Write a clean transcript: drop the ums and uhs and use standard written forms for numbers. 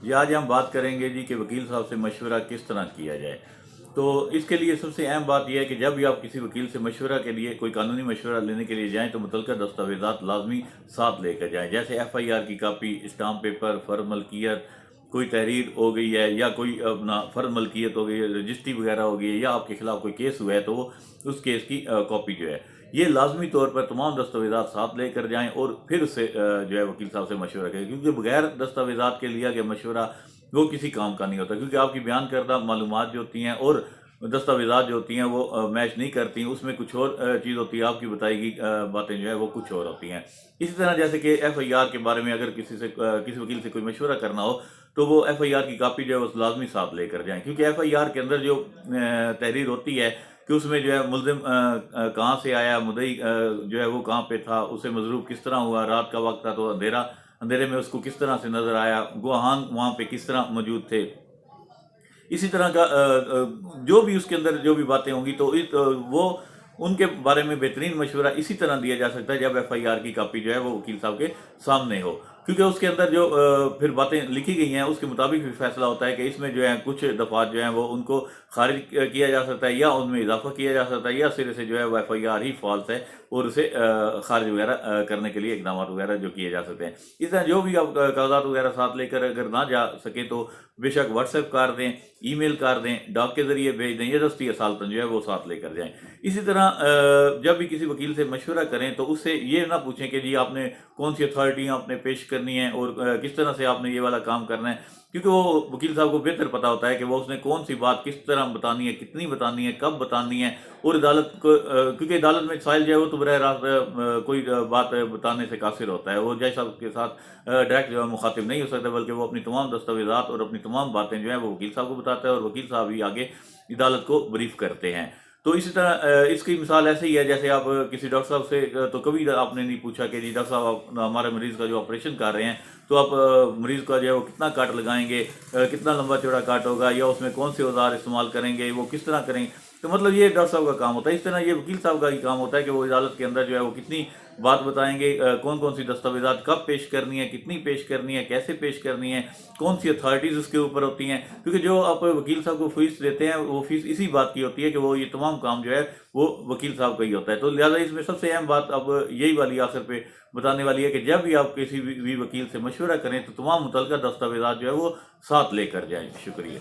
جی آج ہم بات کریں گے جی کہ وکیل صاحب سے مشورہ کس طرح کیا جائے۔ تو اس کے لیے سب سے اہم بات یہ ہے کہ جب بھی آپ کسی وکیل سے مشورہ کے لیے کوئی قانونی مشورہ لینے کے لیے جائیں تو متعلقہ دستاویزات لازمی ساتھ لے کر جائیں، جیسے ایف آئی آر کی کاپی، اسٹامپ پیپر، فرض ملکیت، کوئی تحریر ہو گئی ہے یا کوئی اپنا فرض ملکیت ہو گئی ہے، رجسٹری وغیرہ ہو گئی ہے، یا آپ کے خلاف کوئی کیس ہوا ہے تو وہ اس کیس کی کاپی جو ہے یہ لازمی طور پر تمام دستاویزات ساتھ لے کر جائیں اور پھر اس سے جو ہے وکیل صاحب سے مشورہ کریں، کیونکہ بغیر دستاویزات کے لیا گیا مشورہ وہ کسی کام کا نہیں ہوتا، کیونکہ آپ کی بیان کردہ معلومات جو ہوتی ہیں اور دستاویزات جو ہوتی ہیں وہ میچ نہیں کرتی ہیں، اس میں کچھ اور چیز ہوتی ہے، آپ کی بتائی گئی باتیں جو ہے وہ کچھ اور ہوتی ہیں۔ اسی طرح جیسے کہ ایف آئی آر کے بارے میں اگر کسی وکیل سے کوئی مشورہ کرنا ہو تو وہ ایف آئی آر کی کاپی جو ہے وہ لازمی ساتھ لے کر جائیں، کیونکہ ایف آئی آر کے اندر جو تحریر ہوتی ہے کہ اس میں جو ہے ملزم کہاں سے آیا، مدعی جو ہے وہ کہاں پہ تھا، اسے مضروب کس طرح ہوا، رات کا وقت تھا تو اندھیرے میں اس کو کس طرح سے نظر آیا، گواہان وہاں پہ کس طرح موجود تھے، اسی طرح کا جو بھی اس کے اندر جو بھی باتیں ہوں گی تو وہ ان کے بارے میں بہترین مشورہ اسی طرح دیا جا سکتا ہے جب ایف آئی آر کی کاپی جو ہے وہ وکیل صاحب کے سامنے ہو، کیونکہ اس کے اندر جو پھر باتیں لکھی گئی ہیں اس کے مطابق بھی فیصلہ ہوتا ہے کہ اس میں جو ہے کچھ دفعات جو ہیں وہ ان کو خارج کیا جا سکتا ہے یا ان میں اضافہ کیا جا سکتا ہے، یا سرے سے جو ہے وہ ایف آئی آر ہی فالس ہے اور اسے خارج وغیرہ کرنے کے لیے اقدامات وغیرہ جو کیے جا سکتے ہیں۔ اس طرح جو بھی آپ کاغذات وغیرہ ساتھ لے کر اگر نہ جا سکے تو بے شک واٹس ایپ کر دیں، ای میل کر دیں، ڈاک کے ذریعے بھیج دیں، یا دستی اصالتاً جو ہے وہ ساتھ لے کر جائیں۔ اسی طرح جب بھی کسی وکیل سے مشورہ کریں تو اس سے یہ نہ پوچھیں کہ جی آپ نے کون سی اتھارٹیاں آپ نے پیش کرنی ہیں اور کس طرح سے آپ نے یہ والا کام کرنا ہے، کیونکہ وہ وکیل صاحب کو بہتر پتا ہوتا ہے کہ وہ اس نے کون سی بات کس طرح بتانی ہے، کتنی بتانی ہے، کب بتانی ہے، اور عدالت کو کیونکہ عدالت میں سائل جو ہے وہ تو براہ راست کوئی بات بتانے سے قاصر ہوتا ہے، وہ جج صاحب کے ساتھ ڈائریکٹ جو ہے مخاطب نہیں ہو سکتا، بلکہ وہ اپنی تمام دستاویزات اور اپنی تمام باتیں جو ہیں وہ وکیل صاحب کو بتاتا ہے اور وکیل صاحب ہی آگے عدالت کو بریف کرتے ہیں۔ تو اسی طرح اس کی مثال ایسے ہی ہے جیسے آپ کسی ڈاکٹر صاحب سے تو کبھی آپ نے نہیں پوچھا کہ جی ڈاکٹر صاحب آپ ہمارے مریض کا جو آپریشن کر رہے ہیں تو آپ مریض کا جو ہے وہ کتنا کاٹ لگائیں گے، کتنا لمبا چوڑا کاٹ ہوگا، یا اس میں کون سے اوزار استعمال کریں گے، وہ کس طرح کریں گے، تو مطلب یہ ڈاکٹر صاحب کا کام ہوتا ہے۔ اس طرح یہ وکیل صاحب کا ہی کام ہوتا ہے کہ وہ عدالت کے اندر جو ہے وہ کتنی بات بتائیں گے، کون کون سی دستاویزات کب پیش کرنی ہے، کتنی پیش کرنی ہے، کیسے پیش کرنی ہے، کون سی اتھارٹیز اس کے اوپر ہوتی ہیں، کیونکہ جو آپ وکیل صاحب کو فیس دیتے ہیں وہ فیس اسی بات کی ہوتی ہے کہ وہ یہ تمام کام جو ہے وہ وکیل صاحب کا ہی ہوتا ہے۔ تو لہٰذا اس میں سب سے اہم بات اب یہی والی آخر پہ بتانے والی ہے کہ جب بھی آپ کسی بھی وکیل سے مشورہ کریں تو تمام متعلقہ دستاویزات جو ہے وہ ساتھ لے کر جائیں۔ شکریہ۔